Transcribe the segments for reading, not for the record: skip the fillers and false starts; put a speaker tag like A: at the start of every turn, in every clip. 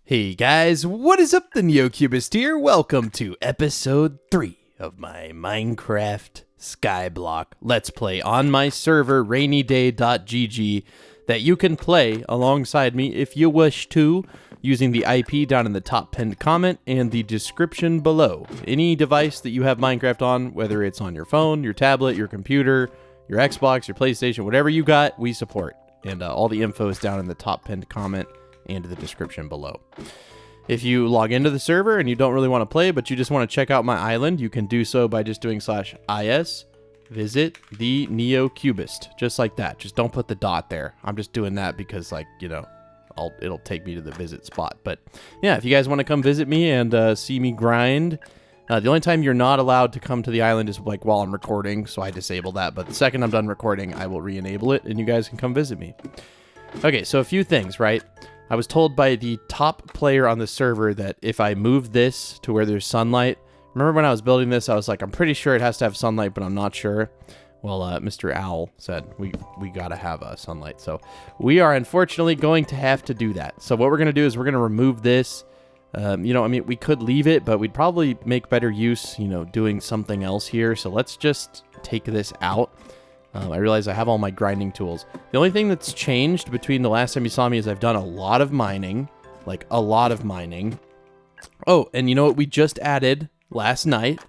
A: Hey guys, what is up? The NeoCubist here. Welcome to episode 3 of my Minecraft Skyblock Let's Play on my server RainyDay.gg that you can play alongside me if you wish to, using the IP down in the top pinned comment and the description below. Any device that you have Minecraft on, whether it's on your phone, your tablet, your computer, your Xbox, your PlayStation, whatever you got, we support. And all the info is down in the top pinned comment and the description below. If you log into the server and you don't really want to play, but you just want to check out my island, you can do so by just doing /is visit the NeoCubist, just like that. Just don't put the dot there. I'm just doing that because, like, you know, it'll take me to the visit spot. But yeah, if you guys want to come visit me and see me grind, the only time you're not allowed to come to the island is like while I'm recording, so I disable that. But the second I'm done recording, I will re-enable it and you guys can come visit me. Okay, so a few things, right? I was told by the top player on the server that if I move this to where there's sunlight, remember when I was building this, I was like, I'm pretty sure it has to have sunlight, but I'm not sure. Well, Mr. Owl said we gotta have sunlight, so we are unfortunately going to have to do that. So what we're gonna do is we're gonna remove this. I mean, we could leave it, but we'd probably make better use, doing something else here. So let's just take this out. I realize I have all my grinding tools. The only thing that's changed between the last time you saw me is I've done a lot of mining, like a lot of mining. Oh, and you know what we just added last night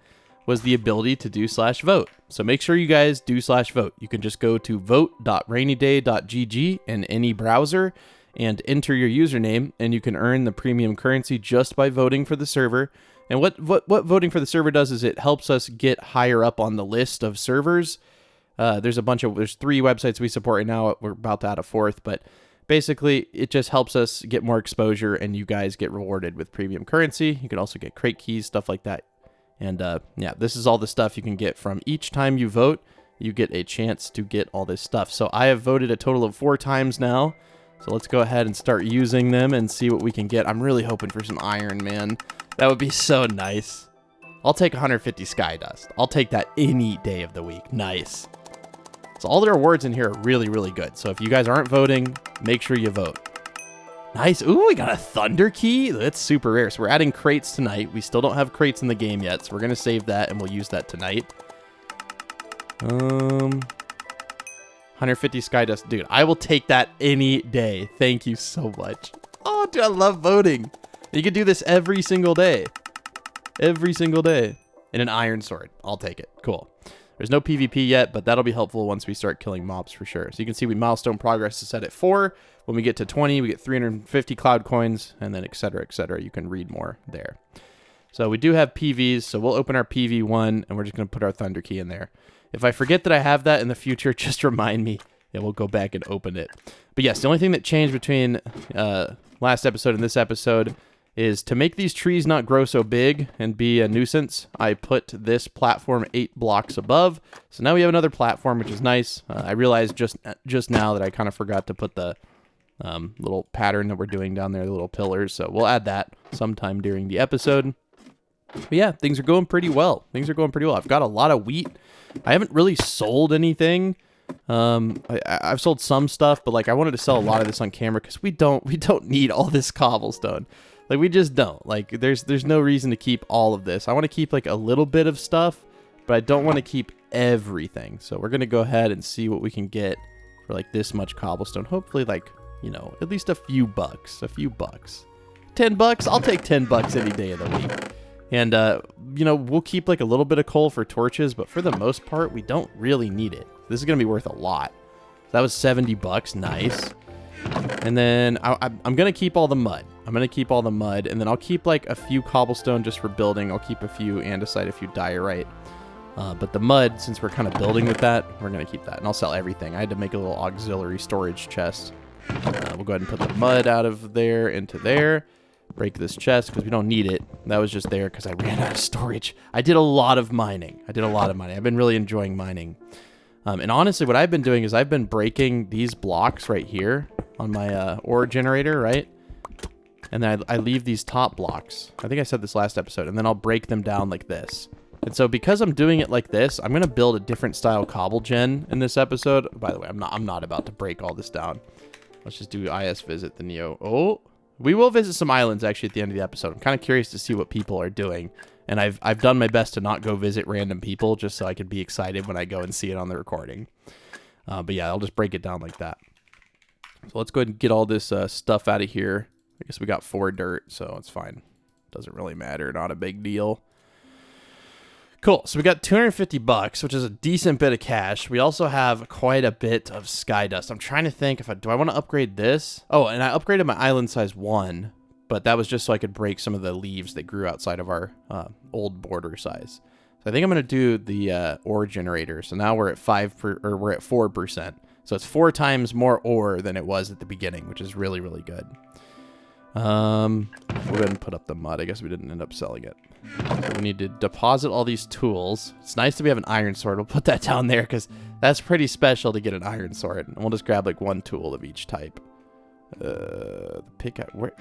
A: was the ability to do /vote. So make sure you guys do /vote. You can just go to vote.rainyday.gg in any browser and enter your username, and you can earn the premium currency just by voting for the server. And what voting for the server does is it helps us get higher up on the list of servers. There's 3 websites we support right now. We're about to add a 4th, but basically it just helps us get more exposure and you guys get rewarded with premium currency. You can also get crate keys, stuff like that. And yeah, this is all the stuff you can get from each time you vote. You get a chance to get all this stuff. So I have voted a total of 4 times now. So let's go ahead and start using them and see what we can get. I'm really hoping for some iron, man. That would be so nice. I'll take 150 sky dust. I'll take that any day of the week. Nice. So all the rewards in here are really, really good. So if you guys aren't voting, make sure you vote. Nice. Ooh, we got a thunder key. That's super rare. So we're adding crates tonight. We still don't have crates in the game yet, so we're going to save that and we'll use that tonight. 150 sky dust. Dude, I will take that any day. Thank you so much. Oh, dude, I love voting. You can do this every single day. Every single day. And an iron sword. I'll take it. Cool. There's no PvP yet, but that'll be helpful once we start killing mobs for sure. So you can see we milestone progress is set at 4. When we get to 20, we get 350 cloud coins, and then et cetera, et cetera. You can read more there. So we do have PVs, so we'll open our PV1, and we're just going to put our thunder key in there. If I forget that I have that in the future, just remind me, and we'll go back and open it. But yes, the only thing that changed between last episode and this episode is to make these trees not grow so big and be a nuisance, I put this platform 8 blocks above. So now we have another platform, which is nice. I realized just now that I kind of forgot to put the little pattern that we're doing down there, the little pillars. So we'll add that sometime during the episode. But yeah, things are going pretty well. I've got a lot of wheat. I haven't really sold anything. I've sold some stuff, but like I wanted to sell a lot of this on camera because we don't need all this cobblestone. Like, we just don't. Like, there's no reason to keep all of this. I want to keep, like, a little bit of stuff, but I don't want to keep everything. So we're going to go ahead and see what we can get for, like, this much cobblestone. Hopefully, like, at least a few bucks. $10? I'll take $10 any day of the week. And, we'll keep, like, a little bit of coal for torches, but for the most part, we don't really need it. This is going to be worth a lot. That was $70. Nice. And then I'm going to keep all the mud. And then I'll keep like a few cobblestone just for building. I'll keep a few andesite, a few diorite. But the mud, since we're kind of building with that, we're going to keep that. And I'll sell everything. I had to make a little auxiliary storage chest. We'll go ahead and put the mud out of there into there. Break this chest because we don't need it. That was just there because I ran out of storage. I did a lot of mining. I've been really enjoying mining. And honestly, what I've been doing is I've been breaking these blocks right here on my ore generator, right? And then I leave these top blocks. I think I said this last episode. And then I'll break them down like this. And so because I'm doing it like this, I'm going to build a different style cobble gen in this episode. By the way, I'm not about to break all this down. Let's just do IS visit the Neo. Oh, We will visit some islands actually at the end of the episode. I'm kind of curious to see what people are doing. And I've done my best to not go visit random people just so I could be excited when I go and see it on the recording. But yeah, I'll just break it down like that. So let's go ahead and get all this stuff out of here. I guess we got 4 dirt, so it's fine. Doesn't really matter. Not a big deal. Cool. So we got 250 bucks, which is a decent bit of cash. We also have quite a bit of sky dust. I'm trying to think if do I want to upgrade this? Oh, and I upgraded my island size 1, but that was just so I could break some of the leaves that grew outside of our old border size. So I think I'm going to do the ore generator. So now we're at 4%. So it's 4 times more ore than it was at the beginning, which is really, really good. We'll go ahead and put up the mud. I guess we didn't end up selling it. So we need to deposit all these tools. It's nice to have an iron sword. We'll put that down there because that's pretty special to get an iron sword. And we'll just grab like 1 tool of each type. The pickaxe. Do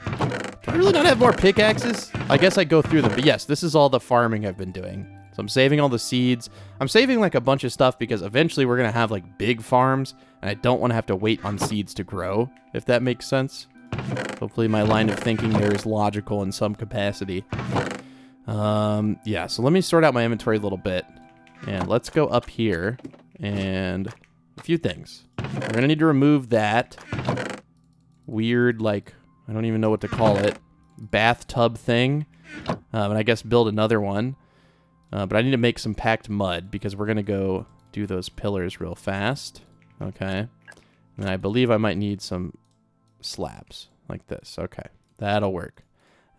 A: I really not have more pickaxes? I guess I go through them. But yes, this is all the farming I've been doing. So I'm saving all the seeds. I'm saving like a bunch of stuff because eventually we're going to have like big farms. And I don't want to have to wait on seeds to grow, if that makes sense. Hopefully my line of thinking there is logical in some capacity. Yeah, so let me sort out my inventory a little bit. And let's go up here and a few things. We're going to need to remove that weird, like, I don't even know what to call it, bathtub thing. And I guess build another one. But I need to make some packed mud because we're going to go do those pillars real fast. Okay. And I believe I might need some slabs like this. Okay. That'll work.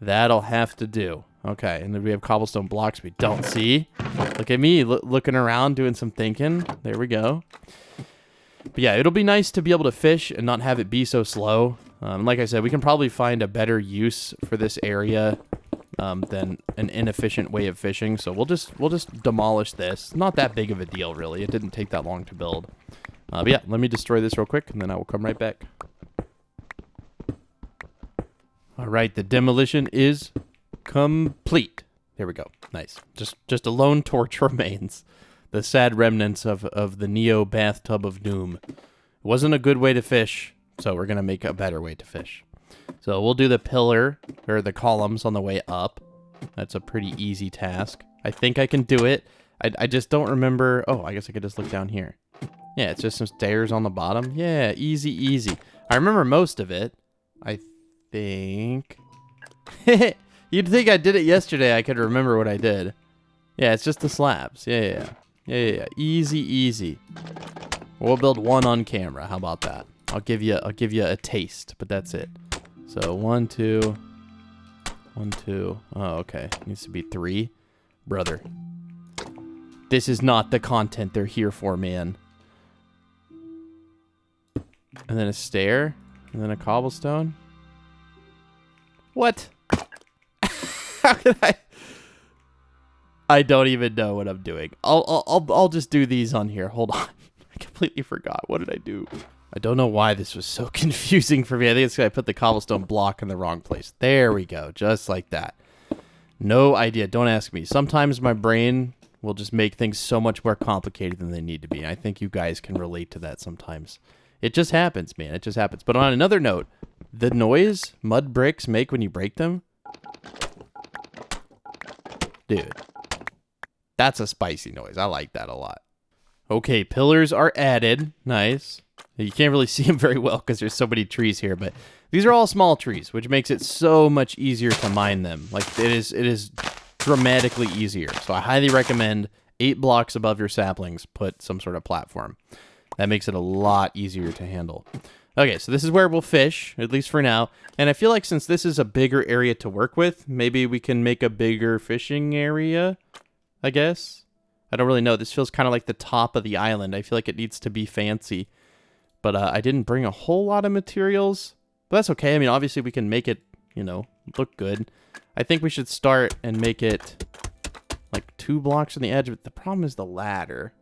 A: That'll have to do. Okay. And then we have cobblestone blocks we don't see. Look at me looking around doing some thinking. There we go. But yeah, it'll be nice to be able to fish and not have it be so slow. Like I said, we can probably find a better use for this area than an inefficient way of fishing. So we'll just demolish this. Not that big of a deal, really. It didn't take that long to build. But yeah, let me destroy this real quick, and then I will come right back. All right, the demolition is complete. There we go. Nice. Just a lone torch remains. The sad remnants of the Neo bathtub of doom. It wasn't a good way to fish, so we're going to make a better way to fish. So we'll do the pillar, or the columns on the way up. That's a pretty easy task. I think I can do it. I just don't remember. Oh, I guess I could just look down here. Yeah, it's just some stairs on the bottom. Yeah, easy, easy. I remember most of it. I think. You'd think I did it yesterday. I could remember what I did. Yeah, it's just the slabs. Yeah. Easy, easy. We'll build one on camera. How about that? I'll give you a taste, but that's it. So 1, 2, 1, 2. Oh, okay. Needs to be 3. Brother. This is not the content they're here for, man. And then a stair. And then a cobblestone. What? How could I don't even know what I'm doing. I'll just do these on here. Hold on. I completely forgot. What did I do? I don't know why this was so confusing for me. I think it's because I put the cobblestone block in the wrong place. There we go. Just like that. No idea. Don't ask me. Sometimes my brain will just make things so much more complicated than they need to be. I think you guys can relate to that sometimes. It just happens, man. It just happens. But on another note, the noise mud bricks make when you break them, dude, that's a spicy noise. I like that a lot. Okay, pillars are added. Nice. You can't really see them very well because there's so many trees here, but these are all small trees, which makes it so much easier to mine them. Like, it is dramatically easier. So I highly recommend 8 blocks above your saplings, put some sort of platform. That makes it a lot easier to handle. Okay, so this is where we'll fish, at least for now. And I feel like since this is a bigger area to work with, maybe we can make a bigger fishing area, I guess. I don't really know. This feels kind of like the top of the island. I feel like it needs to be fancy. But I didn't bring a whole lot of materials. But that's okay. I mean, obviously we can make it, look good. I think we should start and make it like 2 blocks on the edge. But the problem is the ladder.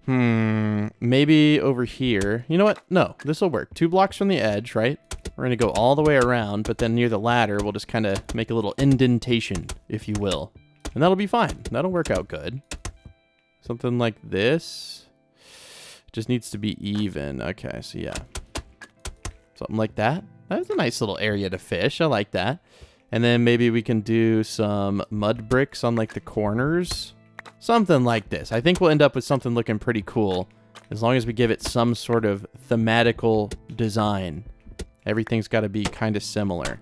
A: Maybe over here. You know what? No, this will work. 2 blocks from the edge, right? We're going to go all the way around, but then near the ladder, we'll just kind of make a little indentation, if you will. And that'll be fine. That'll work out good. Something like this. Just needs to be even. Okay, so yeah. Something like that. That's a nice little area to fish. I like that. And then maybe we can do some mud bricks on like the corners. Something like this. I think we'll end up with something looking pretty cool as long as we give it some sort of thematical design. Everything's got to be kind of similar,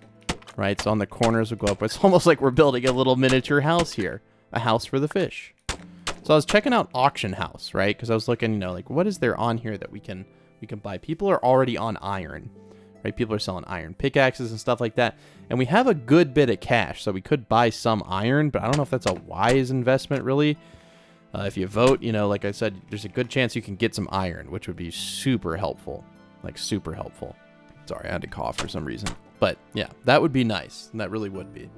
A: right? So on the corners we'll go up. It's almost like we're building a little miniature house here. A house for the fish. So I was checking out Auction House, right? Because I was looking, you know, like what is there on here that we can buy? People are already on iron, right? People are selling iron pickaxes and stuff like that. And we have a good bit of cash, so we could buy some iron, but I don't know if that's a wise investment, really. If you vote, you know, like I said, there's a good chance you can get some iron, which would be super helpful. Like, super helpful. Sorry, I had to cough for some reason. But, yeah, that would be nice. That really would be.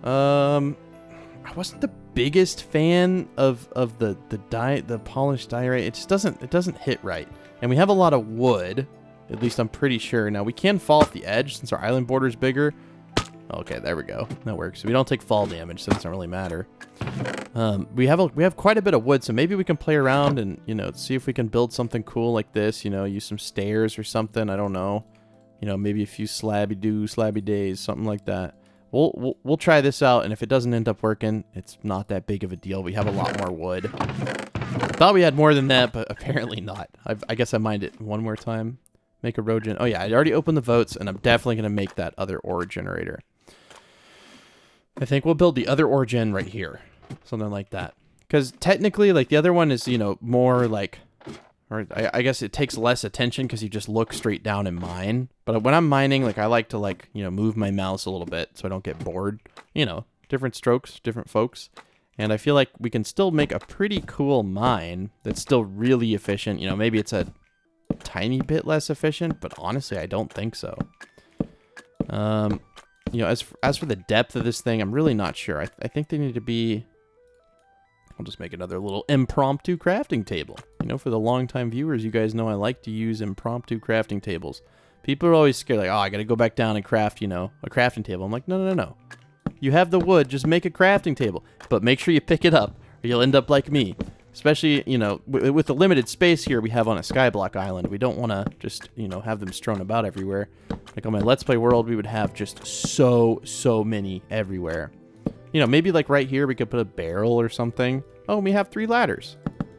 A: I wasn't the biggest fan of the polished diorite. It just doesn't hit right. And we have a lot of wood. At least I'm pretty sure. Now, we can fall off the edge since our island border is bigger. Okay, there we go. That works. We don't take fall damage, so it doesn't really matter. We have quite a bit of wood, so maybe we can play around and, you know, see if we can build something cool like this. You know, use some stairs or something. I don't know. You know, maybe a few slabby days, something like that. We'll try this out, and if it doesn't end up working, it's not that big of a deal. We have a lot more wood. Thought we had more than that, but apparently not. I guess I mined it one more time. Make a road gen. Oh yeah, I already opened the votes, and I'm definitely going to make that other ore generator. I think we'll build the other ore gen right here. Something like that. Because technically, like, the other one is, you know, more like... Or I guess it takes less attention because you just look straight down and mine. But when I'm mining, like, I like to, like, you know, move my mouse a little bit so I don't get bored. You know, different strokes, different folks. And I feel like we can still make a pretty cool mine that's still really efficient. You know, maybe it's a tiny bit less efficient, but honestly, I don't think so. You know, as for the depth of this thing, I'm really not sure. I think they need to be... I'll just make another little impromptu crafting table. You know, for the longtime viewers, you guys know I like to use impromptu crafting tables. People are always scared, like, oh, I gotta go back down and craft, you know, a crafting table. I'm like, no. You have the wood, just make a crafting table. But make sure you pick it up, or you'll end up like me. Especially, you know, with the limited space here we have on a Skyblock island. We don't want to just, you know, have them strewn about everywhere. Like on my Let's Play world, we would have just so many everywhere. You know, maybe like right here we could put a barrel or something. Oh, we have 3 ladders.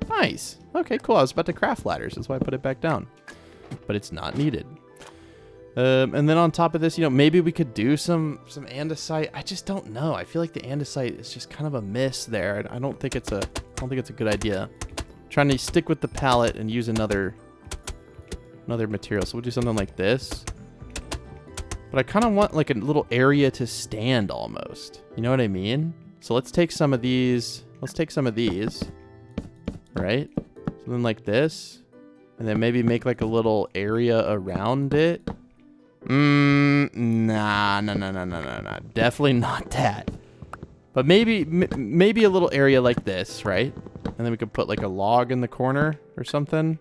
A: Nice. Okay, cool. I was about to craft ladders. That's why I put it back down. But it's not needed. And then on top of this, you know, maybe we could do some andesite. I just don't know. I feel like the andesite is just kind of a miss there. I don't think it's a good idea. I'm trying to stick with the palette and use another material. So we'll do something like this. But I kind of want like a little area to stand almost. You know what I mean? So let's take some of these. Let's take some of these. Right? Something like this. And then maybe make like a little area around it. Nah. Definitely not that. But maybe a little area like this, right? And then we could put like a log in the corner or something.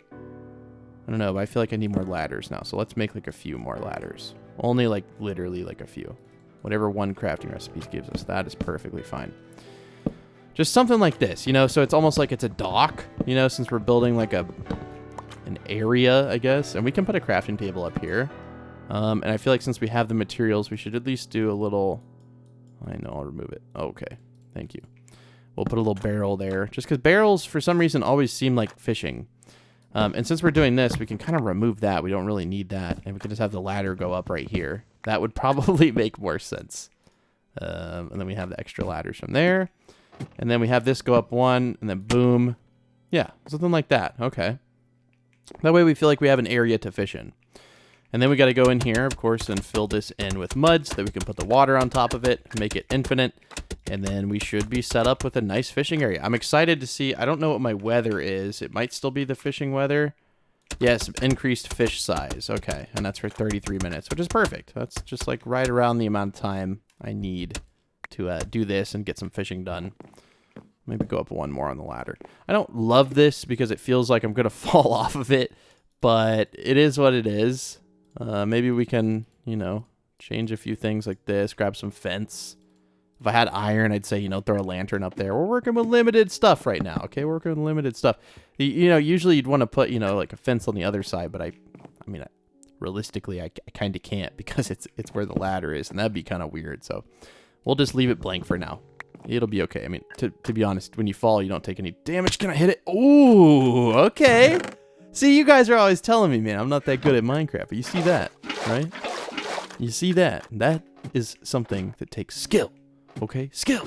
A: I don't know, but I feel like I need more ladders now. So let's make like a few more ladders. Only like literally like a few. Whatever one crafting recipe gives us, that is perfectly fine. Just something like this, you know, so it's almost like it's a dock, you know, since we're building like an area, I guess. And we can put a crafting table up here. And I feel like since we have the materials, we should at least do a little... I know, I'll remove it. Okay, thank you. We'll put a little barrel there. Just because barrels, for some reason, always seem like fishing. And since we're doing this, we can kind of remove that. We don't really need that. And we can just have the ladder go up right here. That would probably make more sense. And then we have the extra ladders from there. And then we have this go up one, and then boom. Yeah, something like that. Okay. That way we feel like we have an area to fish in. And then we got to go in here, of course, and fill this in with mud so that we can put the water on top of it, make it infinite. And then we should be set up with a nice fishing area. I'm excited to see. I don't know what my weather is. It might still be the fishing weather. Yes, increased fish size. Okay, and that's for 33 minutes, which is perfect. That's just like right around the amount of time I need to do this and get some fishing done. Maybe go up one more on the ladder. I don't love this because it feels like I'm going to fall off of it, but it is what it is. Maybe we can, you know, change a few things like this, grab some fence. If I had iron, I'd say, you know, throw a lantern up there. We're working with limited stuff right now, okay? We're working with limited stuff. You know, usually you'd want to put, you know, like a fence on the other side, but I mean, realistically, I kind of can't because it's where the ladder is, and that'd be kind of weird. So we'll just leave it blank for now. It'll be okay. I mean, to be honest, when you fall, you don't take any damage. Can I hit it? Ooh, okay. See, you guys are always telling me, man, I'm not that good at Minecraft. But you see that, right? You see that. That is something that takes skill. Okay? Skill.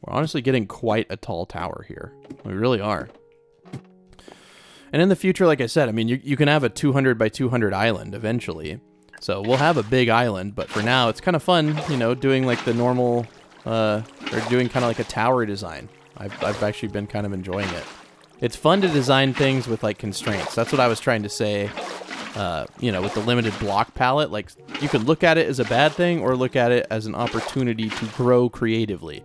A: We're honestly getting quite a tall tower here. We really are. And in the future, like I said, I mean, you can have a 200 by 200 island eventually. So we'll have a big island, but for now, it's kind of fun, you know, doing like the normal, or doing kind of like a tower design. I've actually been kind of enjoying it. It's fun to design things with like constraints. That's what I was trying to say, you know, with the limited block palette. Like, you can look at it as a bad thing or look at it as an opportunity to grow creatively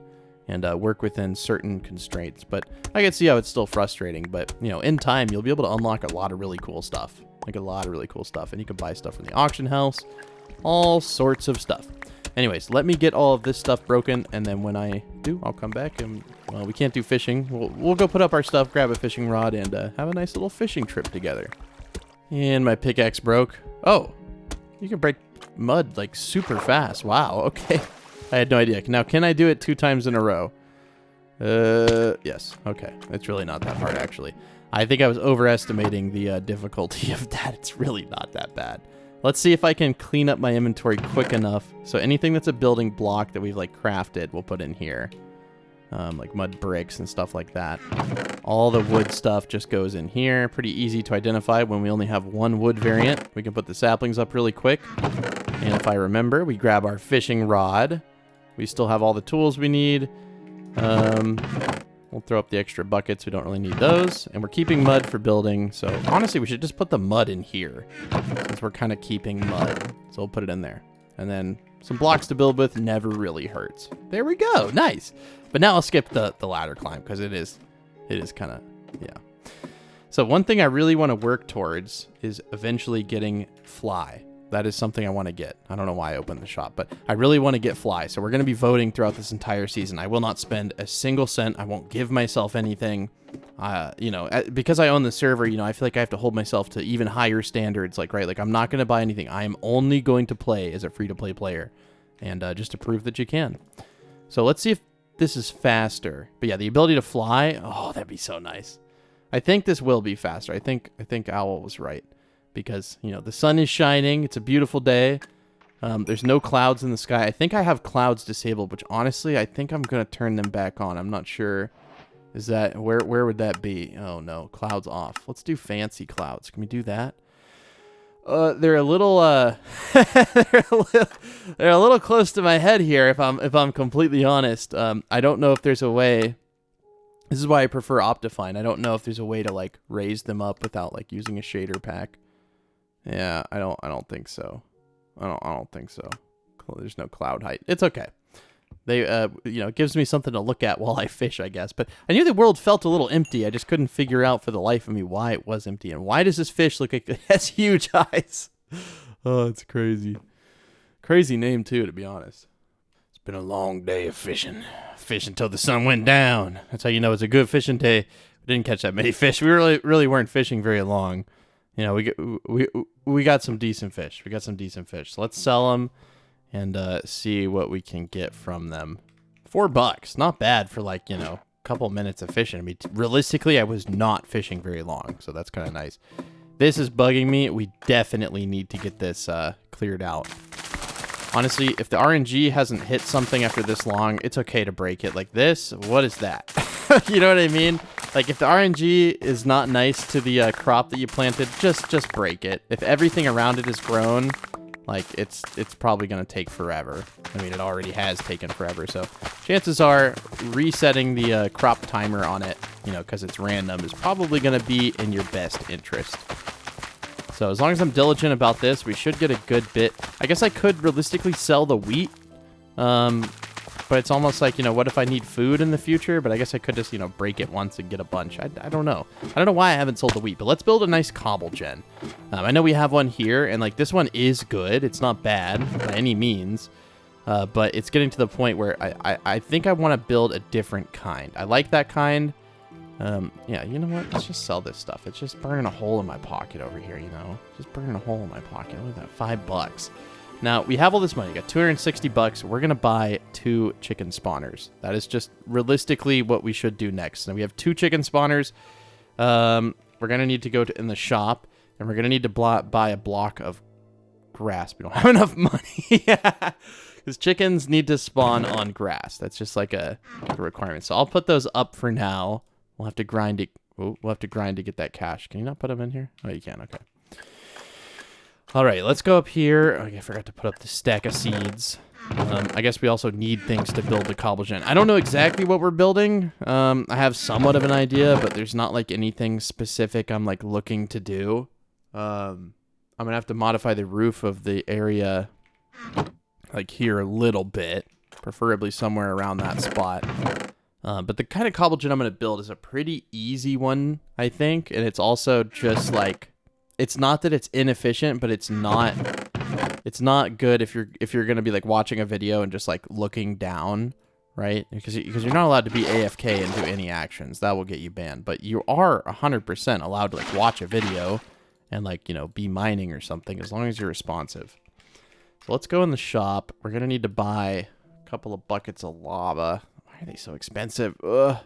A: and work within certain constraints. But I can see how it's still frustrating. But, you know, in time, you'll be able to unlock a lot of really cool stuff. Like a lot of really cool stuff. And you can buy stuff from the auction house. All sorts of stuff. Anyways, let me get all of this stuff broken, and then when I do, I'll come back, and, well, we can't do fishing. We'll go put up our stuff, grab a fishing rod, and have a nice little fishing trip together. And my pickaxe broke. Oh, you can break mud, like, super fast. Wow, okay. I had no idea. Now, can I do it 2 times in a row? Yes. Okay. It's really not that hard, actually. I think I was overestimating the difficulty of that. It's really not that bad. Let's see if I can clean up my inventory quick enough. So anything that's a building block that we've like crafted, we'll put in here. Like mud bricks and stuff like that. All the wood stuff just goes in here. Pretty easy to identify when we only have 1 wood variant. We can put the saplings up really quick. And if I remember, we grab our fishing rod. We still have all the tools we need. We'll throw up the extra buckets. We don't really need those. And we're keeping mud for building. So honestly, we should just put the mud in here since we're kind of keeping mud. So we'll put it in there. And then some blocks to build with never really hurts. There we go. Nice. But now I'll skip the ladder climb because it is kind of, yeah. So one thing I really want to work towards is eventually getting fly. That is something I want to get. I don't know why I opened the shop, but I really want to get fly. So we're going to be voting throughout this entire season. I will not spend a single cent. I won't give myself anything. You know, because I own the server, you know, I feel like I have to hold myself to even higher standards. Like, right, like I'm not going to buy anything. I am only going to play as a free-to-play player, and just to prove that you can. So let's see if this is faster. But yeah, the ability to fly. Oh, that'd be so nice. I think this will be faster. I think Owl was right. Because, you know, the sun is shining. It's a beautiful day. There's no clouds in the sky. I think I have clouds disabled, which honestly, I think I'm going to turn them back on. I'm not sure. Is that, where would that be? Oh no, clouds off. Let's do fancy clouds. Can we do that? They're a little, they're a little close to my head here, if I'm completely honest. I don't know if there's a way. This is why I prefer Optifine. I don't know if there's a way to like raise them up without like using a shader pack. Yeah, I don't think so. I don't think so. There's no cloud height. It's okay. They, you know, it gives me something to look at while I fish, I guess. But I knew the world felt a little empty. I just couldn't figure out for the life of me why it was empty. And why does this fish look like it has huge eyes? Oh, it's crazy. Crazy name, too, to be honest. It's been a long day of fishing. Fish until the sun went down. That's how you know it's a good fishing day. We didn't catch that many fish. We really weren't fishing very long. You know, we got some decent fish. We got some decent fish. So let's sell them and see what we can get from them. $4, not bad for like, you know, a couple minutes of fishing. I mean, realistically, I was not fishing very long, so that's kind of nice. This is bugging me. We definitely need to get this cleared out. Honestly, if the RNG hasn't hit something after this long, it's okay to break it. Like this, what is that? You know what I mean? Like if the RNG is not nice to the crop that you planted, just break it. If everything around it is grown, like it's probably going to take forever. I mean, it already has taken forever. So chances are resetting the crop timer on it, you know, because it's random, is probably going to be in your best interest. So as long as I'm diligent about this, we should get a good bit. I guess I could realistically sell the wheat. But it's almost like, you know, what if I need food in the future? But I guess I could just, you know, break it once and get a bunch. I don't know. I don't know why I haven't sold the wheat, but let's build a nice cobble gen. I know we have one here, and like this one is good. It's not bad by any means. But it's getting to the point where I think I want to build a different kind. I like that kind. Yeah, you know what? Let's just sell this stuff. It's just burning a hole in my pocket over here, you know? Just burning a hole in my pocket. Look at that, $5. Now, we have all this money. We got 260 bucks. We're going to buy 2 chicken spawners. That is just realistically what we should do next. Now, we have 2 chicken spawners. We're going to need to go in the shop, and we're going to need to buy a block of grass. We don't have enough money. Because chickens need to spawn on grass. That's just like a requirement. So I'll put those up for now. We'll have to grind it. We'll have to grind to get that cash. Can you not put them in here? Oh, you can. Okay. All right, let's go up here. Okay, I forgot to put up the stack of seeds. I guess we also need things to build the cobblestone. I don't know exactly what we're building. I have somewhat of an idea, but there's not like anything specific I'm like looking to do. I'm going to have to modify the roof of the area like here a little bit, preferably somewhere around that spot. But the kind of cobblestone I'm going to build is a pretty easy one, I think. And it's also just like, it's not that it's inefficient, but it's not good if you're going to be like watching a video and just like looking down, right? Because you're not allowed to be AFK and do any actions. That will get you banned. But you are 100% allowed to like watch a video and like, you know, be mining or something as long as you're responsive. So let's go in the shop. We're going to need to buy a couple of buckets of lava. Why are they so expensive? Ugh.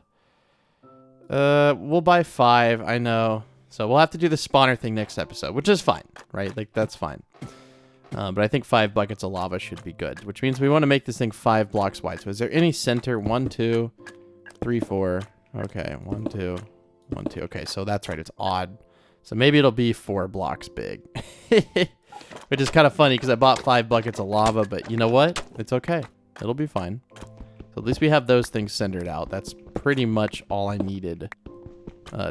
A: We'll buy 5, I know. So we'll have to do the spawner thing next episode, which is fine, right? Like, that's fine. But I think 5 buckets of lava should be good, which means we want to make this thing 5 blocks wide. So is there any center? 1, 2, 3, 4. Okay, 1, 2, 1, 2. Okay, so that's right. It's odd. So maybe it'll be 4 blocks big. Which is kind of funny because I bought 5 buckets of lava, but you know what? It's okay. It'll be fine. So at least we have those things centered out. That's pretty much all I needed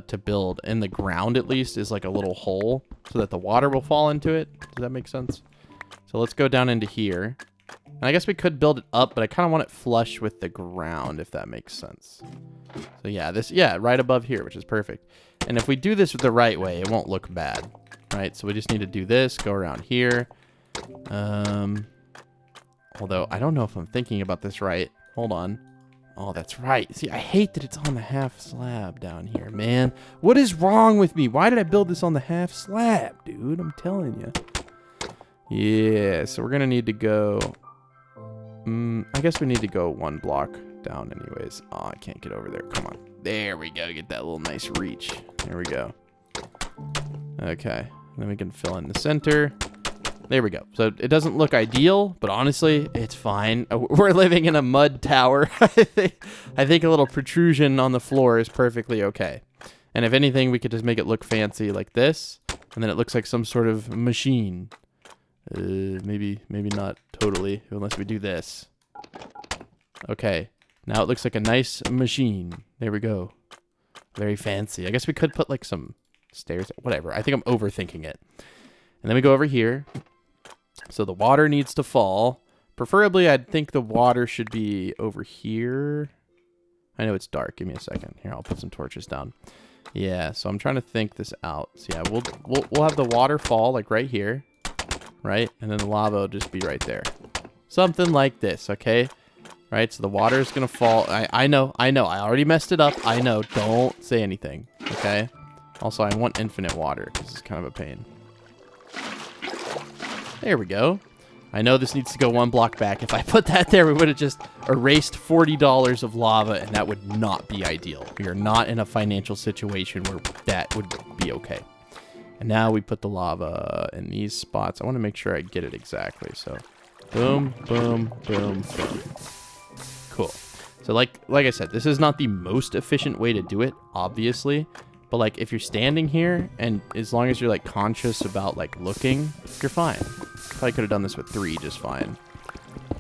A: to build. In the ground, at least, is like a little hole so that the water will fall into it. Does that make sense? So let's go down into here. And I guess we could build it up, but I kind of want it flush with the ground, if that makes sense. So yeah, right above here, which is perfect. And if we do this the right way, it won't look bad, right? So we just need to do this, go around here. Although I don't know if I'm thinking about this right. Hold on. Oh, that's right. See, I hate that it's on the half slab down here, man. What is wrong with me? Why did I build this on the half slab, dude? I'm telling you. Yeah, so we're going to need to go... I guess we need to go 1 block down anyways. Oh, I can't get over there. Come on. There we go. Get that little nice reach. There we go. Okay. Then we can fill in the center. There we go. So it doesn't look ideal, but honestly, it's fine. We're living in a mud tower. I think a little protrusion on the floor is perfectly okay. And if anything, we could just make it look fancy like this, and then it looks like some sort of machine. Maybe not totally, unless we do this. Okay. Now it looks like a nice machine. There we go. Very fancy. I guess we could put like some stairs. Whatever. I think I'm overthinking it. And then we go over here. So the water needs to fall. Preferably, I'd think the water should be over here. I know it's dark. Give me a second. Here, I'll put some torches down. Yeah, so I'm trying to think this out. So yeah, we'll have the water fall like right here, right? And then the lava will just be right there. Something like this, okay? Right, so the water is going to fall. I know. I already messed it up. I know. Don't say anything, okay? Also, I want infinite water. This is kind of a pain. There we go. I know this needs to go 1 block back. If I put that there, we would have just erased $40 of lava, and that would not be ideal. We are not in a financial situation where that would be okay. And now we put the lava in these spots. I want to make sure I get it exactly. So, boom, boom, boom, boom. Cool. So like I said, this is not the most efficient way to do it, obviously. But like if you're standing here and as long as you're like conscious about like looking, you're fine. Probably could have done this with 3 just fine.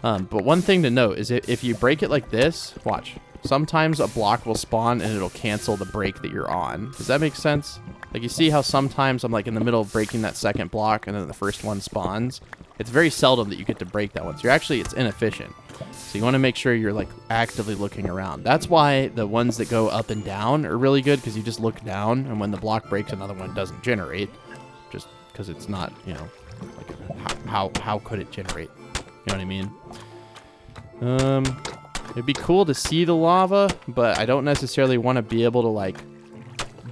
A: But one thing to note is if you break it like this, watch. Sometimes a block will spawn and it'll cancel the break that you're on. Does that make sense? Like you see how sometimes I'm like in the middle of breaking that second block and then the first one spawns? It's very seldom that you get to break that one. So it's inefficient. So you want to make sure you're like actively looking around. That's why the ones that go up and down are really good because you just look down and when the block breaks, another one doesn't generate. Just because it's not, you know, like how could it generate? You know what I mean? It'd be cool to see the lava, but I don't necessarily want to be able to, like,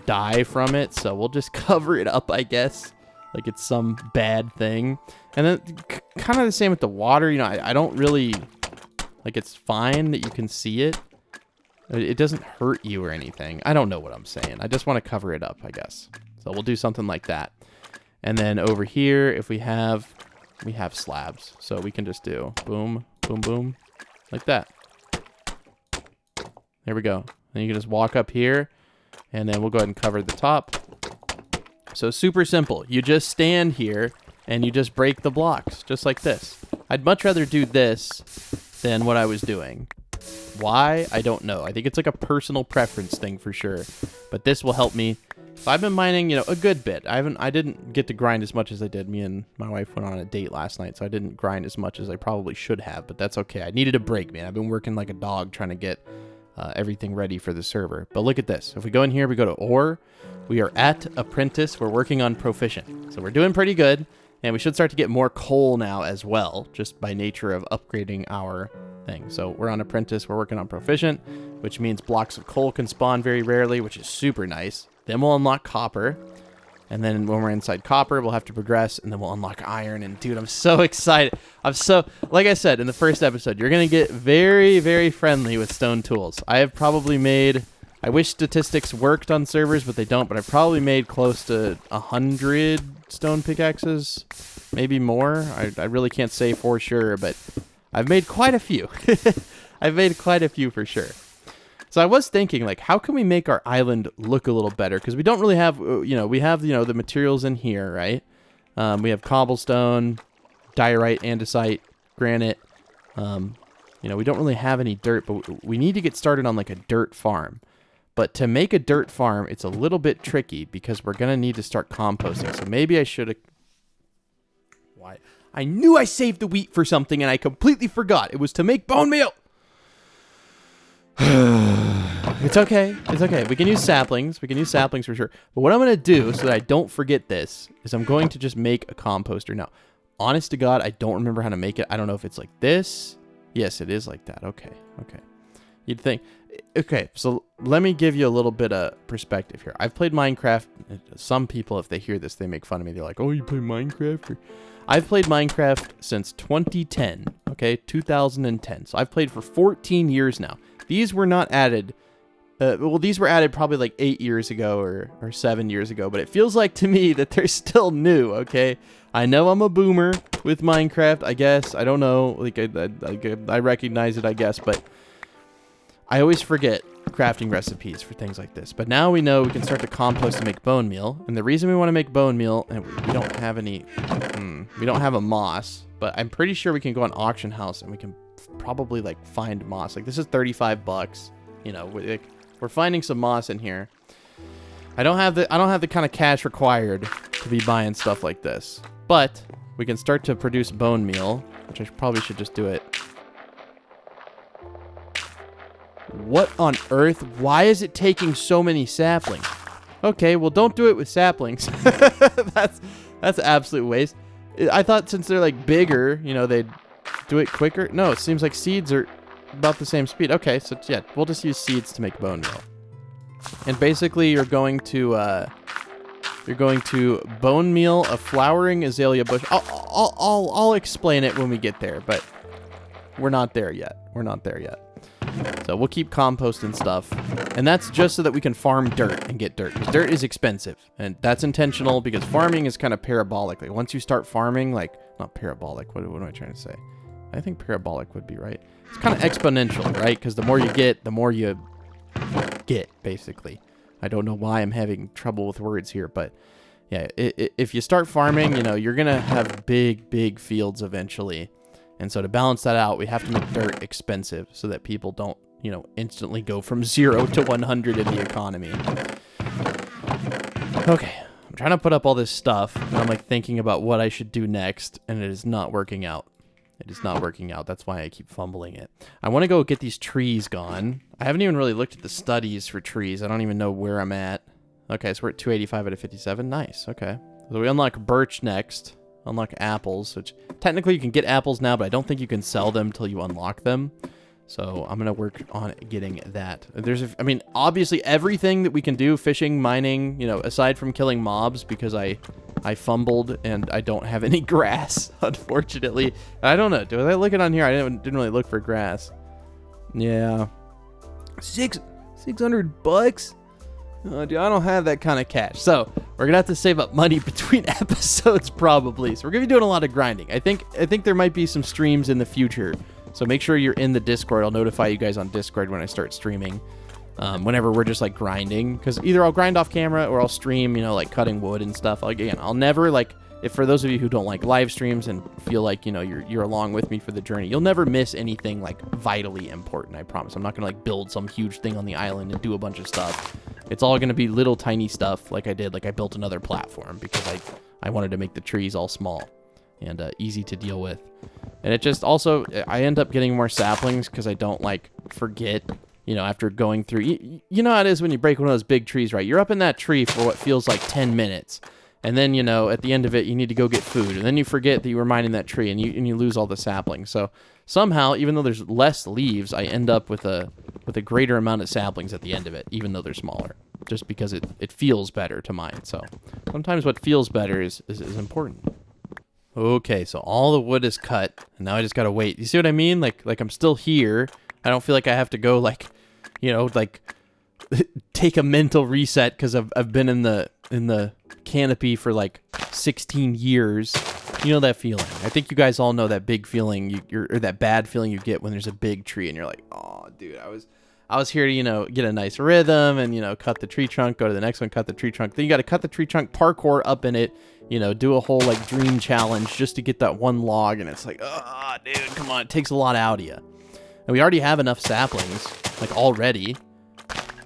A: die from it. So we'll just cover it up, I guess. Like it's some bad thing. And then kind of the same with the water. You know, I don't really... Like, it's fine that you can see it. It doesn't hurt you or anything. I don't know what I'm saying. I just want to cover it up, I guess. So we'll do something like that. And then over here, if we have slabs. So we can just do boom, boom, boom, like that. There we go. Then you can just walk up here, and then we'll go ahead and cover the top. So super simple. You just stand here, and you just break the blocks, just like this. I'd much rather do this than what I was doing. Why? I don't know. I think it's like a personal preference thing for sure. But this will help me. So I've been mining, you know, a good bit. I didn't get to grind as much as I did. Me and my wife went on a date last night, so I didn't grind as much as I probably should have, but that's okay. I needed a break, man. I've been working like a dog trying to get everything ready for the server. But look at this. If we go in here, we go to ore. We are at apprentice. We're working on proficient. So we're doing pretty good. And we should start to get more coal now as well, just by nature of upgrading our thing. So we're on apprentice, we're working on proficient, which means blocks of coal can spawn very rarely, which is super nice. Then we'll unlock copper. And then when we're inside copper, we'll have to progress, and then we'll unlock iron. And dude, I'm so excited. Like I said in the first episode, you're going to get very, very friendly with stone tools. I have probably made... I wish statistics worked on servers, but they don't. But I've probably made close to 100 stone pickaxes, maybe more. I really can't say for sure, but I've made quite a few. I've made quite a few for sure. So I was thinking, like, how can we make our island look a little better? Because we don't really have, we have, the materials in here, right? We have cobblestone, diorite, andesite, granite. We don't really have any dirt, but we need to get started on, like, a dirt farm. But to make a dirt farm, it's a little bit tricky because we're going to need to start composting. So maybe I should have... Why? I knew I saved the wheat for something and I completely forgot. It was to make bone meal. It's okay. It's okay. We can use saplings. We can use saplings for sure. But what I'm going to do so that I don't forget this is I'm going to just make a composter. Now, honest to God, I don't remember how to make it. I don't know if it's like this. Yes, it is like that. Okay. Okay. You'd think... Okay, so let me give you a little bit of perspective here. I've played Minecraft. Some people, if they hear this, they make fun of me. They're like, oh, you play Minecraft? I've played Minecraft since 2010, okay? 2010. So I've played for 14 years now. These were not added. These were added probably like 8 years ago or 7 years ago. But it feels like to me that they're still new, okay? I know I'm a boomer with Minecraft, I guess. I don't know. Like I recognize it, I guess. But... I always forget crafting recipes for things like this. But now we know we can start to compost and make bone meal. And the reason we want to make bone meal, and we don't have any, we don't have a moss, but I'm pretty sure we can go on auction house and we can probably like find moss. Like this is $35. We're finding some moss in here. I don't have the kind of cash required to be buying stuff like this. But we can start to produce bone meal, which I probably should just do it. What on earth? Why is it taking so many saplings? Okay, well, don't do it with saplings. That's absolute waste. I thought since they're like bigger, they'd do it quicker. No, it seems like seeds are about the same speed. Okay, so yeah, we'll just use seeds to make bone meal. And basically, you're going to bone meal a flowering azalea bush. I'll explain it when we get there, but we're not there yet. We're not there yet. So we'll keep composting stuff. And that's just so that we can farm dirt and get dirt. Because dirt is expensive. And that's intentional because farming is kind of parabolic. Like once you start farming, like, not parabolic. What am I trying to say? I think parabolic would be right. It's kind of exponential, right? Because the more you get, the more you get, basically. I don't know why I'm having trouble with words here. But yeah, if you start farming, you're going to have big, big fields eventually. And so to balance that out, we have to make dirt expensive so that people don't, instantly go from 0 to 100 in the economy. Okay, I'm trying to put up all this stuff, and I'm like thinking about what I should do next, and it is not working out. It is not working out. That's why I keep fumbling it. I want to go get these trees gone. I haven't even really looked at the studies for trees. I don't even know where I'm at. Okay, so we're at 285 out of 57. Nice, okay. So we unlock birch next. Unlock apples, which technically you can get apples now, but I don't think you can sell them until you unlock them. So I'm going to work on getting that. I mean, obviously everything that we can do, fishing, mining, you know, aside from killing mobs, because I fumbled and I don't have any grass, unfortunately. I don't know. Do I look it on here? I didn't really look for grass. Yeah. 600 bucks? Oh, dude, I don't have that kind of cash. So we're gonna have to save up money between episodes probably. So we're gonna be doing a lot of grinding. I think there might be some streams in the future. So make sure you're in the Discord. I'll notify you guys on Discord when I start streaming. Whenever we're just like grinding, because either I'll grind off camera or I'll stream, you know, like cutting wood and stuff. Like, again, I'll never like, if for those of you who don't like live streams and feel like, you know, you're along with me for the journey, you'll never miss anything like vitally important. I promise. I'm not gonna like build some huge thing on the island and do a bunch of stuff. It's all gonna be little tiny stuff like I did. Like I built another platform because I wanted to make the trees all small and easy to deal with. And it just also, I end up getting more saplings because I don't like forget, you know, after going through, you know how it is when you break one of those big trees, right? You're up in that tree for what feels like 10 minutes. And then, you know, at the end of it, you need to go get food. And then you forget that you were mining that tree and you lose all the saplings. So somehow, even though there's less leaves, I end up with a greater amount of saplings at the end of it, even though they're smaller, just because it feels better to mine. So sometimes what feels better is important. Okay, so all the wood is cut, and now I just gotta wait. You see what I mean? Like I'm still here. I don't feel like I have to go like, you know, like take a mental reset because I've been in the canopy for like 16 years. You know that feeling. I think you guys all know that big feeling or that bad feeling you get when there's a big tree and you're like, oh, dude, I was here to, you know, get a nice rhythm and, you know, cut the tree trunk, go to the next one, cut the tree trunk. Then you got to cut the tree trunk, parkour up in it, you know, do a whole like dream challenge just to get that one log. And it's like, oh, dude, come on. It takes a lot out of you. And we already have enough saplings, like already,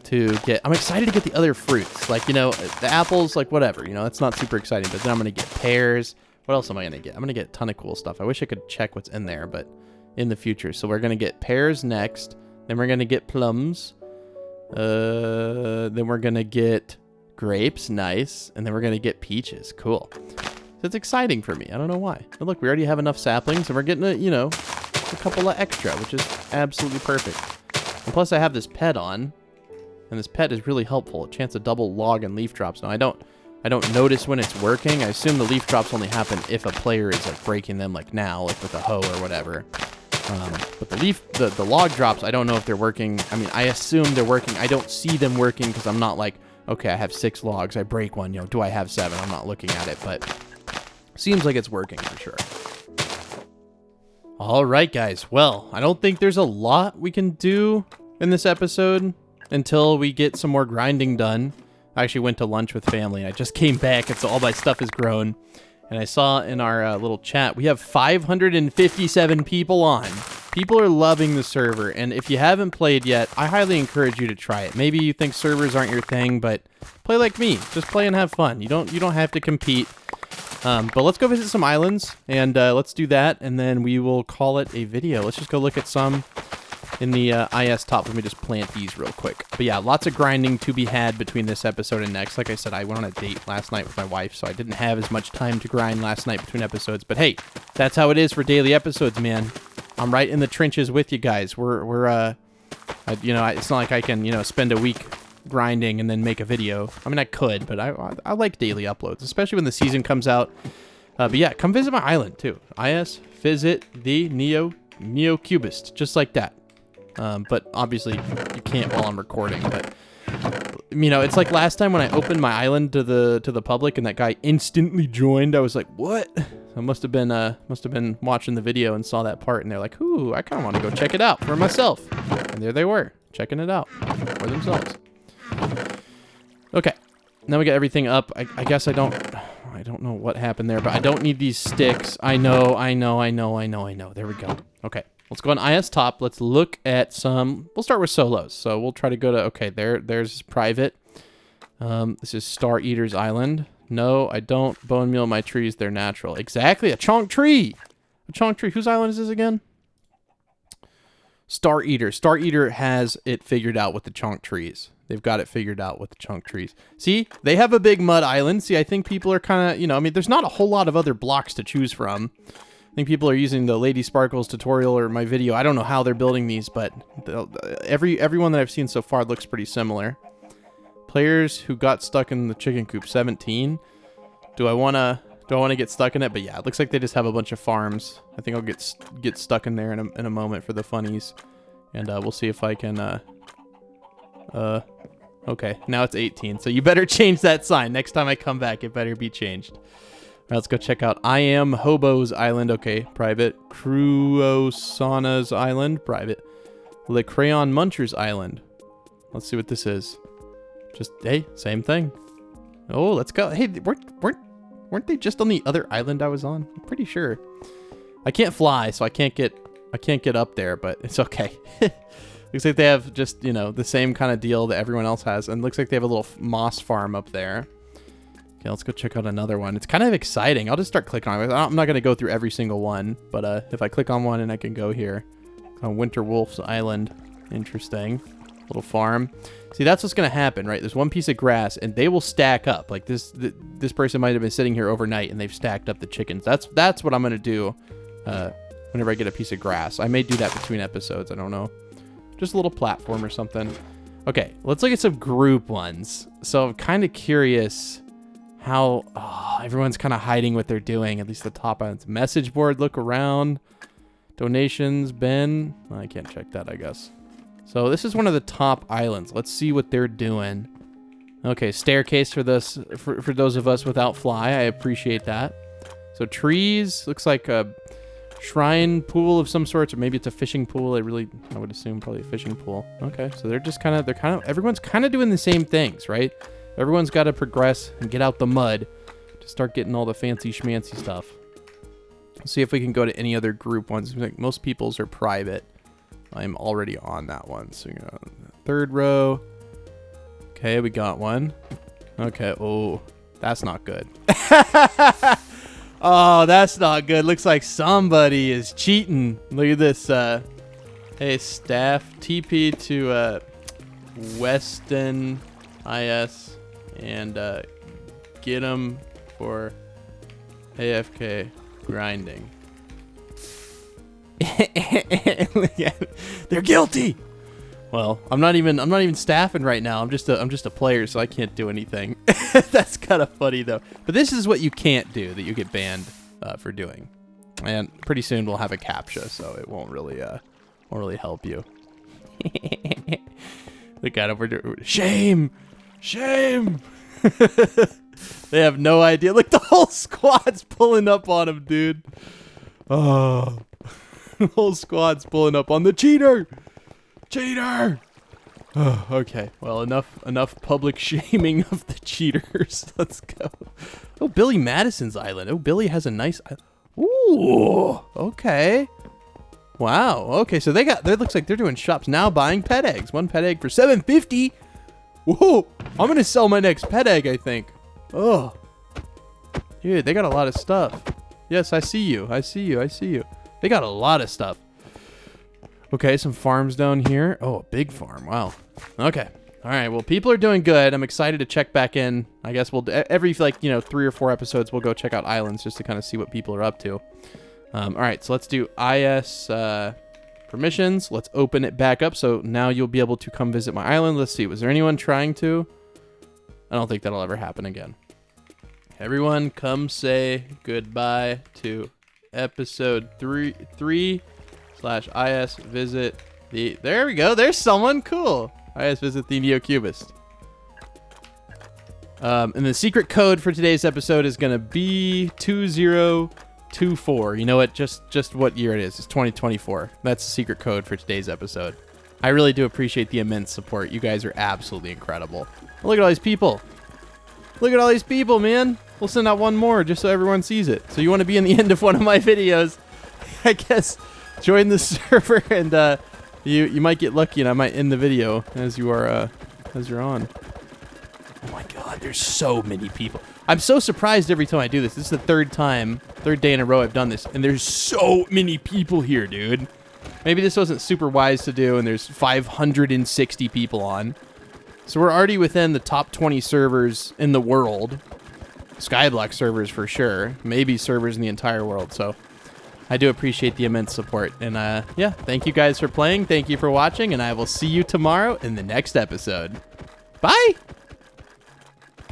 A: to get, I'm excited to get the other fruits. Like, you know, the apples, like whatever, you know, it's not super exciting, but then I'm going to get pears. What else am I going to get? I'm going to get a ton of cool stuff. I wish I could check what's in there, but in the future. So we're going to get pears next. Then we're going to get plums. Then we're going to get grapes. Nice. And then we're going to get peaches. Cool. So it's exciting for me. I don't know why. But look, we already have enough saplings and we're getting a, you know, a couple of extra, which is absolutely perfect. And plus I have this pet on, and this pet is really helpful. A chance of double log and leaf drops. Now I don't notice when it's working. I assume the leaf drops only happen if a player is like breaking them like now, like with a hoe or whatever. But the log drops, I don't know if they're working. I mean, I assume they're working. I don't see them working because I'm not like, okay, I have 6 logs. I break one, you know, do I have 7? I'm not looking at it, but seems like it's working for sure. All right, guys. Well, I don't think there's a lot we can do in this episode until we get some more grinding done. I actually went to lunch with family. I just came back, and so all my stuff is grown. And I saw in our little chat, we have 557 people on. People are loving the server, and if you haven't played yet, I highly encourage you to try it. Maybe you think servers aren't your thing, but play like me. Just play and have fun. You don't have to compete. But let's go visit some islands, and let's do that, and then we will call it a video. Let's just go look at some in the IS top. Let me just plant these real quick. But yeah, lots of grinding to be had between this episode and next. Like I said, I went on a date last night with my wife, so I didn't have as much time to grind last night between episodes. But hey, that's how it is for daily episodes, man. I'm right in the trenches with you guys. We're you know, it's not like I can, you know, spend a week grinding and then make a video. I mean, I could, but I like daily uploads, especially when the season comes out. But yeah, come visit my island too. IS, visit the Neo-Cubist, just like that. But obviously you can't while I'm recording, but you know, it's like last time when I opened my island to the public and that guy instantly joined. I was like, what? I must have been watching the video and saw that part, and they're like, ooh, I kind of want to go check it out for myself. And there they were, checking it out for themselves. Okay, now we got everything up. I guess I don't know what happened there, but I don't need these sticks. I know. There we go. Okay. Let's go on IS top. Let's look at some. We'll start with solos. So we'll try to go to, okay, there's private. This is Star Eater's Island. No, I don't bone meal my trees. They're natural. Exactly. A chonk tree. A chonk tree. Whose island is this again? Star Eater. Star Eater has it figured out with the chonk trees. They've got it figured out with the chunk trees. See, they have a big mud island. See, I think people are kind of, you know, I mean, there's not a whole lot of other blocks to choose from. think people are using the Lady Sparkles tutorial or my video. I don't know how they're building these, but everyone that I've seen so far looks pretty similar. Players who got stuck in the chicken coop, 17. Do I wanna get stuck in it? But yeah, it looks like they just have a bunch of farms. I think I'll get stuck in there in a moment for the funnies, and we'll see if I can. Okay, now it's 18. So you better change that sign next time I come back. It better be changed. All right, let's go check out I Am Hobo's Island. Okay, private. Cruosana's Island, private. Le Crayon Muncher's Island. Let's see what this is. Just, hey, same thing. Oh, let's go. Hey, weren't they just on the other island I was on? I'm pretty sure. I can't fly, so I can't get up there, but it's okay. Looks like they have just, you know, the same kind of deal that everyone else has, and looks like they have a little moss farm up there. Okay, let's go check out another one. It's kind of exciting. I'll just start clicking on it. I'm not going to go through every single one, but if I click on one and I can go here. On Winter Wolf's Island. Interesting. Little farm. See, that's what's going to happen, right? There's one piece of grass, and they will stack up. Like, this person might have been sitting here overnight, and they've stacked up the chickens. That's what I'm going to do whenever I get a piece of grass. I may do that between episodes. I don't know. Just a little platform or something. Okay, let's look at some group ones. So I'm kind of curious how everyone's kind of hiding what they're doing. At least the top ones. Message board, look around. Donations, Ben. I can't check that, I guess. So this is one of the top islands. Let's see what they're doing. Okay, staircase for this for those of us without fly. I appreciate that. So trees, looks like a shrine pool of some sorts, or maybe it's a fishing pool. I would assume probably a fishing pool. Okay, so everyone's kind of doing the same things, right? Everyone's got to progress and get out the mud to start getting all the fancy schmancy stuff. Let's see if we can go to any other group ones. Like most people's are private. I'm already on that one. So, you know, third row. Okay, we got one. Okay. Oh, that's not good. Oh, that's not good. Looks like somebody is cheating. Look at this. Hey, staff, TP to Weston IS and get them for AFK grinding. They're guilty. Well, I'm not even staffing right now. I'm just a player, so I can't do anything. That's kind of funny though. But this is what you can't do that you get banned for doing. And pretty soon we'll have a CAPTCHA, so it won't really help you. Look at him. We're shame. They have no idea. Look, the whole squad's pulling up on him, dude. Oh, the whole squad's pulling up on the cheater. Oh, okay, well, enough public shaming of the cheaters. Let's go. Oh, Billy Madison's Island. Oh, Billy has a nice island. Ooh, okay. Wow, okay, so it looks like they're doing shops now, buying pet eggs. One pet egg for $7.50. Whoa, I'm gonna sell my next pet egg, I think. Oh, dude, they got a lot of stuff. Yes, I see you. They got a lot of stuff. Okay, some farms down here. Oh, a big farm. Wow. Okay. All right. Well, people are doing good. I'm excited to check back in. I guess we'll every 3 or 4 episodes we'll go check out islands just to kind of see what people are up to. All right. So let's do IS permissions. Let's open it back up. So now you'll be able to come visit my island. Let's see. Was there anyone trying to? I don't think that'll ever happen again. Everyone, come say goodbye to episode 3/IS visit the. There we go. There's someone cool. IS visit the NeoCubist. And the secret code for today's episode is gonna be 2024. You know what? Just what year it is? It's 2024. That's the secret code for today's episode. I really do appreciate the immense support. You guys are absolutely incredible. Look at all these people. Look at all these people, man. We'll send out one more just so everyone sees it. So you want to be in the end of one of my videos, I guess join the server and you might get lucky and I might end the video as you're on. Oh my god, there's so many people. I'm so surprised every time I do this. This is the third day in a row I've done this, and there's so many people here, dude. Maybe this wasn't super wise to do, and there's 560 people on. So we're already within the top 20 servers in the world. Skyblock servers for sure. Maybe servers in the entire world. So I do appreciate the immense support. And yeah, thank you guys for playing. Thank you for watching, and I will see you tomorrow in the next episode. Bye!